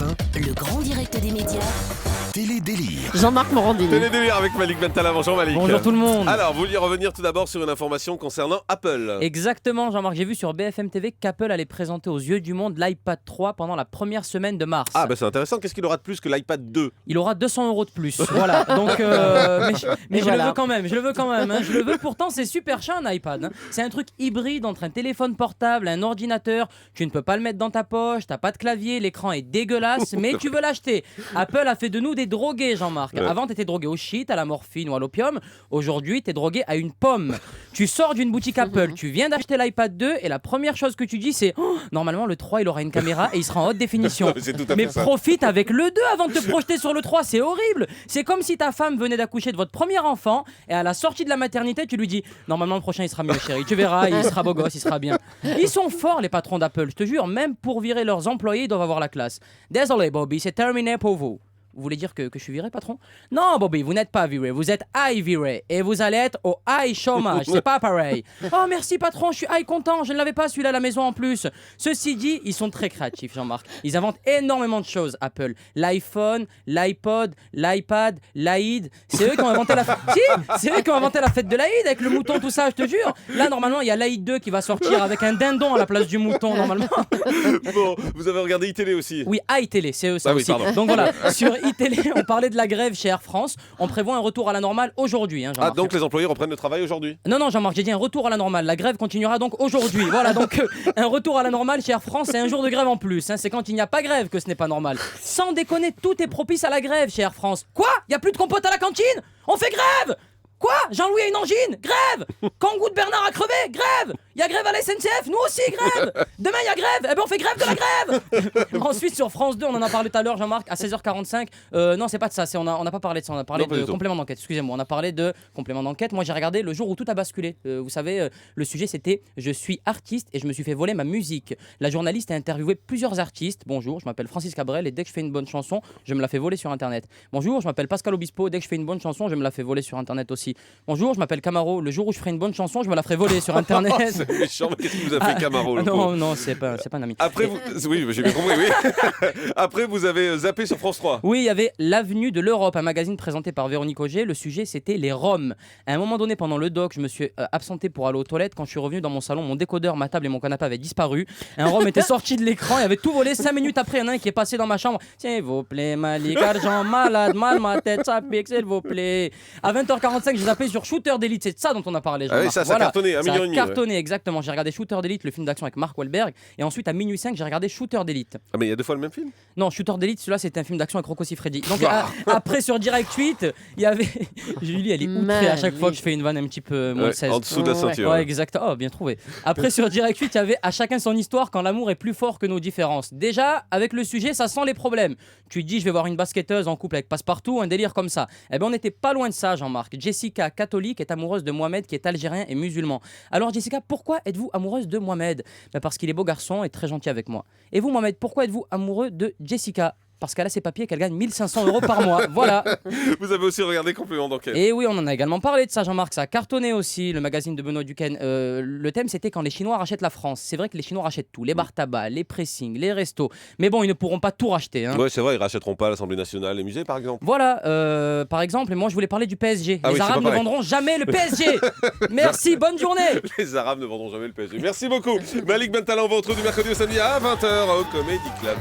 Europe 1, Le grand direct des médias. Télé-délire. Jean-Marc Morandini. Télé-délire avec Malik Bentala. Bonjour Malik. Bonjour tout le monde. Alors, vous vouliez revenir tout d'abord sur une information concernant Apple. Exactement, Jean-Marc, j'ai vu sur BFM TV qu'Apple allait présenter aux yeux du monde l'iPad 3 pendant la première semaine de mars. Ah bah c'est intéressant, qu'est-ce qu'il aura de plus que l'iPad 2? Il aura 200 € de plus, voilà. Donc, mais je voilà. le veux quand même, je le veux. Pourtant, c'est super cher un iPad. Hein. C'est un truc hybride entre un téléphone portable, un ordinateur. Tu ne peux pas le mettre dans ta poche, t'as pas de clavier, l'écran est dégueulasse, mais tu veux l'acheter. Apple a fait de nous des drogués, Jean-Marc. Ouais. Avant, t'étais drogué au shit, à la morphine ou à l'opium. Aujourd'hui, t'es drogué à une pomme. Tu sors d'une boutique Apple, tu viens d'acheter l'iPad 2 et la première chose que tu dis, c'est normalement le 3 il aura une caméra et il sera en haute définition. C'est tout à Mais fait ça. profite avec le 2 avant de te projeter sur le 3, c'est horrible. C'est comme si ta femme venait d'accoucher de votre premier enfant et à la sortie de la maternité, tu lui dis normalement le prochain il sera mieux chérie, tu verras, il sera beau gosse, il sera bien. Ils sont forts les patrons d'Apple, je te jure, même pour virer leurs employés, ils doivent avoir la classe. Désolé Bobby, c'est terminé pour vous. Vous voulez dire que je suis viré, patron? Non, Bobby, vous n'êtes pas viré, vous êtes high viré. Et vous allez être au high chômage, c'est pas pareil. Oh, merci, patron, je suis high content, je ne l'avais pas celui-là à la maison en plus. Ceci dit, ils sont très créatifs, Jean-Marc. Ils inventent énormément de choses, Apple. L'iPhone, l'iPod, l'iPad, l'Aïd. C'est eux qui ont inventé la fête. Si, c'est eux qui ont inventé la fête de l'Aïd avec le mouton, tout ça, je te jure. Là, normalement, il y a l'Aïd 2 qui va sortir avec un dindon à la place du mouton, normalement. Bon, vous avez regardé iTélé aussi. Oui, iTélé, c'est eux ça Ah oui, aussi. pardon. Donc voilà, sur iTélé, on parlait de la grève chez Air France. On prévoit un retour à la normale aujourd'hui. Hein, Ah Jean-Marc. donc les employés reprennent le travail aujourd'hui? Non, Jean-Marc, j'ai dit un retour à la normale. La grève continuera donc aujourd'hui. Voilà, donc un retour à la normale chez Air France, c'est un jour de grève en plus. Hein. C'est quand il n'y a pas grève que ce n'est pas normal. Sans déconner, tout est propice à la grève chez Air France. Quoi? Il n'y a plus de compote à la cantine? On fait grève? Quoi? Jean-Louis a une angine? Grève! Kangou de Bernard a crevé? Grève! Il y a grève à la SNCF? Nous aussi, grève! Demain, il y a grève! Eh ben, on fait grève de la grève! Ensuite, sur France 2, on en a parlé tout à l'heure, Jean-Marc, à 16h45. Non, c'est pas de ça, on n'a pas parlé de ça, on a parlé Non, pas de du tout. complément d'enquête. Excusez-moi, on a parlé de complément d'enquête. Moi, j'ai regardé le jour où tout a basculé. Vous savez, le sujet, c'était je suis artiste et je me suis fait voler ma musique. La journaliste a interviewé plusieurs artistes. Bonjour, je m'appelle Francis Cabrel et dès que je fais une bonne chanson, je me la fais voler sur Internet. Bonjour, je m'appelle Pascal Obispo. Dès que je fais une bonne chanson, je me la fais voler sur Internet aussi. Bonjour, je m'appelle Camaro. Le jour où je ferai une bonne chanson, je me la ferai voler sur Internet. C'est méchant, mais qu'est-ce que vous a fait Camaro le pauvre? Non, c'est pas un ami. Après vous... Oui, j'ai bien compris, oui. Après vous avez zappé sur France 3. Oui, il y avait l'Avenue de l'Europe, un magazine présenté par Véronique Auger. Le sujet, c'était les Roms. À un moment donné, pendant le doc, je me suis absenté pour aller aux toilettes. Quand je suis revenu dans mon salon, mon décodeur, ma table et mon canapé avaient disparu. Un Rom était sorti de l'écran et avait tout volé. 5 minutes après, il y en a un qui est passé dans ma chambre. S'il vous plaît, Malik, argent, malade, mal, ma tête, ça pique, s'il vous plaît. À 20h45, j'ai zappé sur Shooter d'Elite. C'est de ça dont on a parlé. Ah oui, ça a cartonné, 1,5 million. Ça a cartonné, exactement. J'ai regardé Shooter d'Elite, le film d'action avec Mark Wahlberg. Et ensuite, à minuit 5, j'ai regardé Shooter d'Elite. Ah mais il y a 2 fois le même film? Non, Shooter d'Elite, celui-là, c'était un film d'action avec Rocco Siffredi. Donc après, sur Direct 8, il y avait. Julie, elle est outrée à chaque fois que je fais une vanne un petit peu moins Ouais, 16. en dessous de la ceinture. Ouais, exact. Oh, bien trouvé. Après, sur Direct 8, il y avait à chacun son histoire quand l'amour est plus fort que nos différences. Déjà, avec le sujet, ça sent les problèmes. Tu te dis, je vais voir une basketteuse en couple avec Passepartout, un délire comme ça. Eh ben, on n'était pas loin de ça, Jean-Marc. Jessica, catholique, est amoureuse de Mohamed, qui est algérien et musulman. Alors, Jessica, pourquoi êtes-vous amoureuse de Mohamed? Parce qu'il est beau garçon et très gentil avec moi. Et vous, Mohamed, pourquoi êtes-vous amoureux de Jessica? Parce qu'elle a ses papiers et qu'elle gagne 1500 € par mois. Voilà. Vous avez aussi regardé Complément d'enquête. Et oui, on en a également parlé de ça, Jean-Marc. Ça a cartonné aussi, le magazine de Benoît Duquesne. Le thème, c'était quand les Chinois rachètent la France. C'est vrai que les Chinois rachètent tout. Les bars tabac, les pressings, les restos. Mais bon, ils ne pourront pas tout racheter. Hein. Ouais, c'est vrai, ils rachèteront pas l'Assemblée nationale, les musées par exemple. Voilà, par exemple, moi je voulais parler du PSG. Ah les oui, c'est Arabes pas ne pareil. vendront jamais le PSG. Merci, bonne journée. Les Arabes ne vendront jamais le PSG. Merci beaucoup. Malik Bentala, on va retrouver du mercredi au samedi à 20h au Comedy Club.